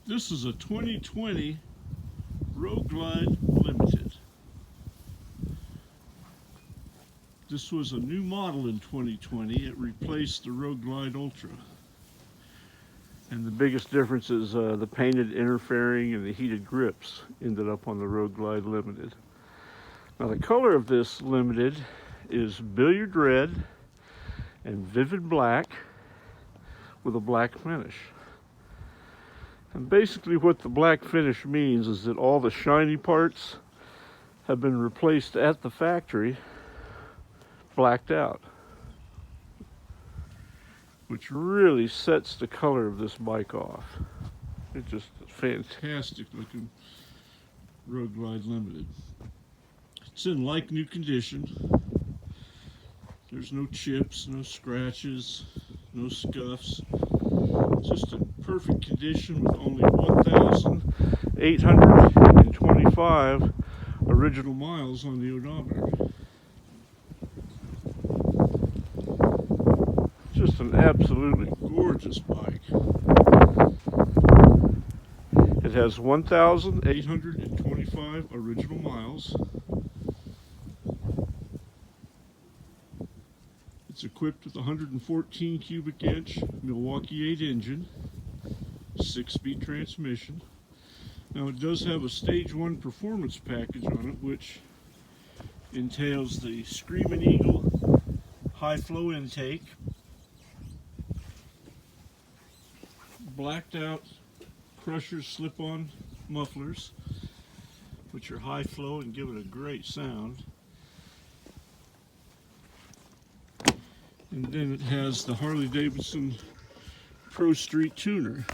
This is a 2020 Road Glide Limited. This was a new model in 2020. It replaced the Road Glide Ultra. And the biggest difference is the painted interfering and the heated grips ended up on the Road Glide Limited. Now the color of this Limited is Billiard Red and Vivid Black with a black finish. And basically what the black finish means is that all the shiny parts have been replaced at the factory, blacked out, which really sets the color of this bike off. It's just a fantastic looking Road Glide Limited. It's in like new condition. There's no chips, no scratches, no scuffs. It's just in perfect condition with only 1,825 original miles on the odometer. Just an absolutely gorgeous bike. It has 1,825 original miles. It's equipped with a 114 cubic inch MILWAUKEE 8 engine, 6-speed transmission. Now it does have a stage 1 performance package on it, which entails the Screamin Eagle high flow intake, blacked out Crusher slip-on mufflers, which are high flow and give it a great sound. And then it has the Harley Davidson Pro Street tuner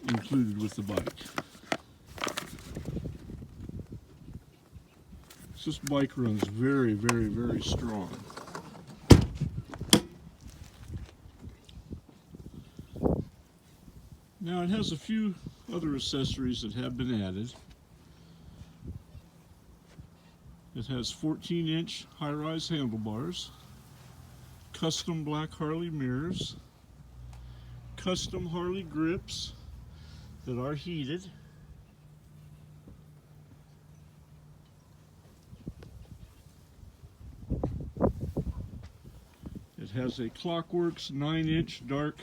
included with the bike. So this bike runs very, very, very strong. Now it has a few other accessories that have been added. It has 14-inch high-rise handlebars, custom black Harley mirrors, custom Harley grips that are heated, it has a Clockworks 9-inch dark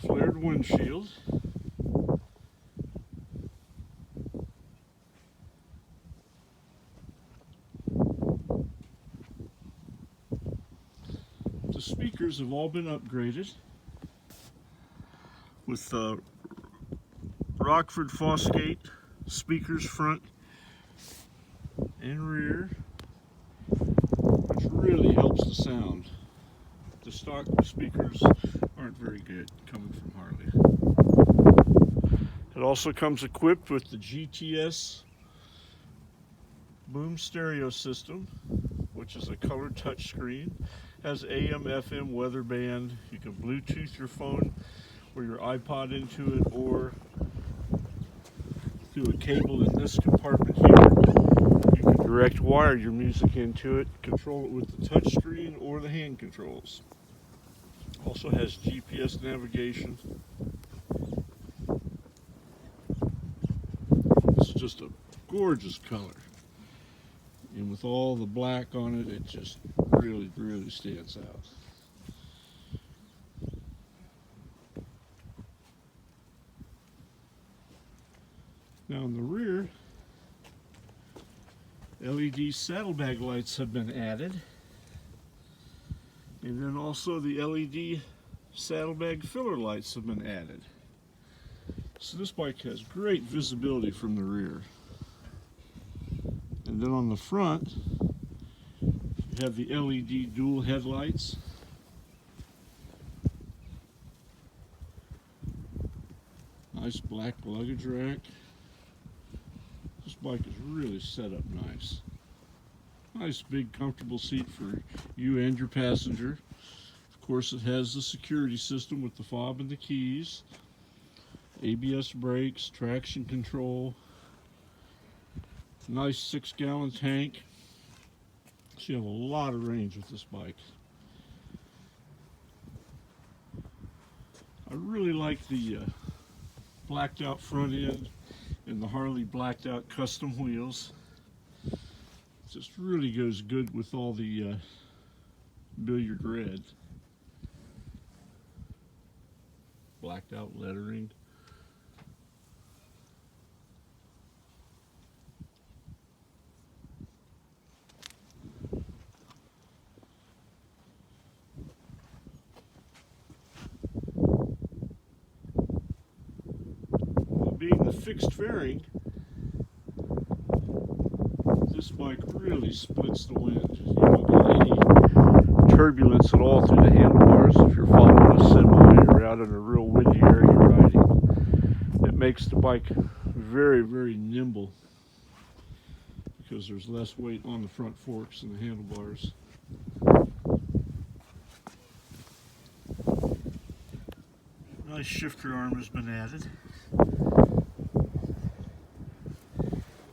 flared windshield, the speakers have all been upgraded with Rockford Fosgate speakers front and rear, which really helps the sound. The stock speakers aren't very good coming from Harley. It also comes equipped with the GTS boom stereo system, which is a colored touchscreen. Has AM, FM, weather band. You can Bluetooth your phone or your iPod into it, or through a cable in this compartment here. You can direct wire your music into it, control it with the touchscreen or the hand controls. Also has GPS navigation. This is just a gorgeous color. And with all the black on it, it just really, really stands out. Now in the rear, LED saddlebag lights have been added. And then also the LED saddlebag filler lights have been added. So this bike has great visibility from the rear. And then on the front, you have the LED dual headlights. Nice black luggage rack. This bike is really set up nice. Nice big comfortable seat for you and your passenger. Of course it has the security system with the fob and the keys, ABS brakes, traction control, nice 6-gallon tank. So you have a lot of range with this bike. I really like the blacked out front end and the Harley blacked out custom wheels. It just really goes good with all the Billiard Red. Blacked out lettering. Being the fixed fairing, this bike really splits the wind. You don't get any turbulence at all through the handlebars if you're following a semi or out in a real windy area riding. It makes the bike very, very nimble because there's less weight on the front forks and the handlebars. Nice shifter arm has been added.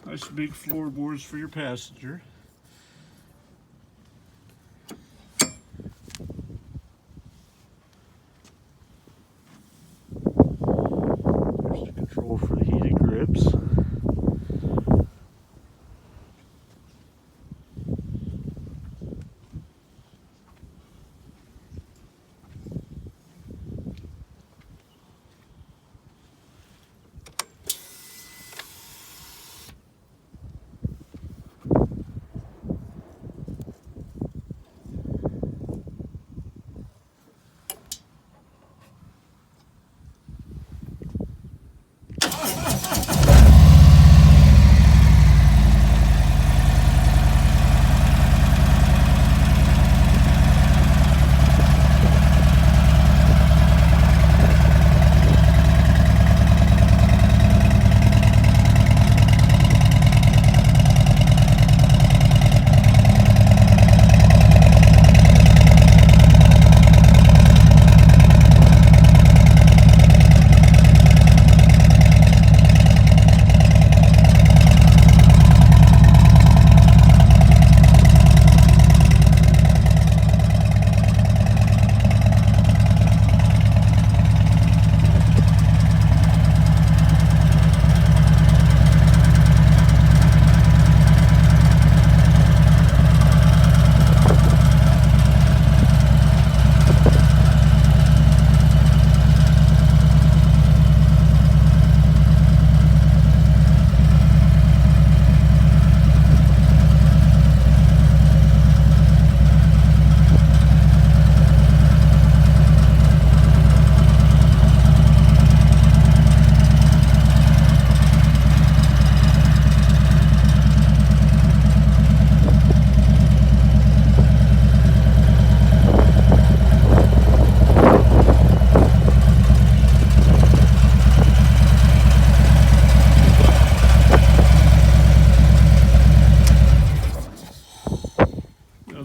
Nice big floorboards for your passenger. There's the control for the heated grips.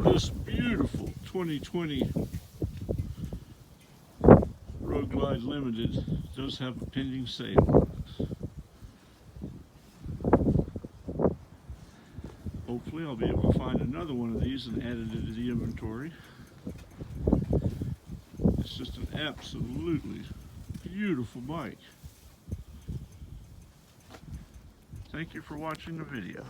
This beautiful 2020 Road Glide Limited does have a pending sale on it. Hopefully I'll be able to find another one of these and add it into the inventory. It's just an absolutely beautiful bike. Thank you for watching the video.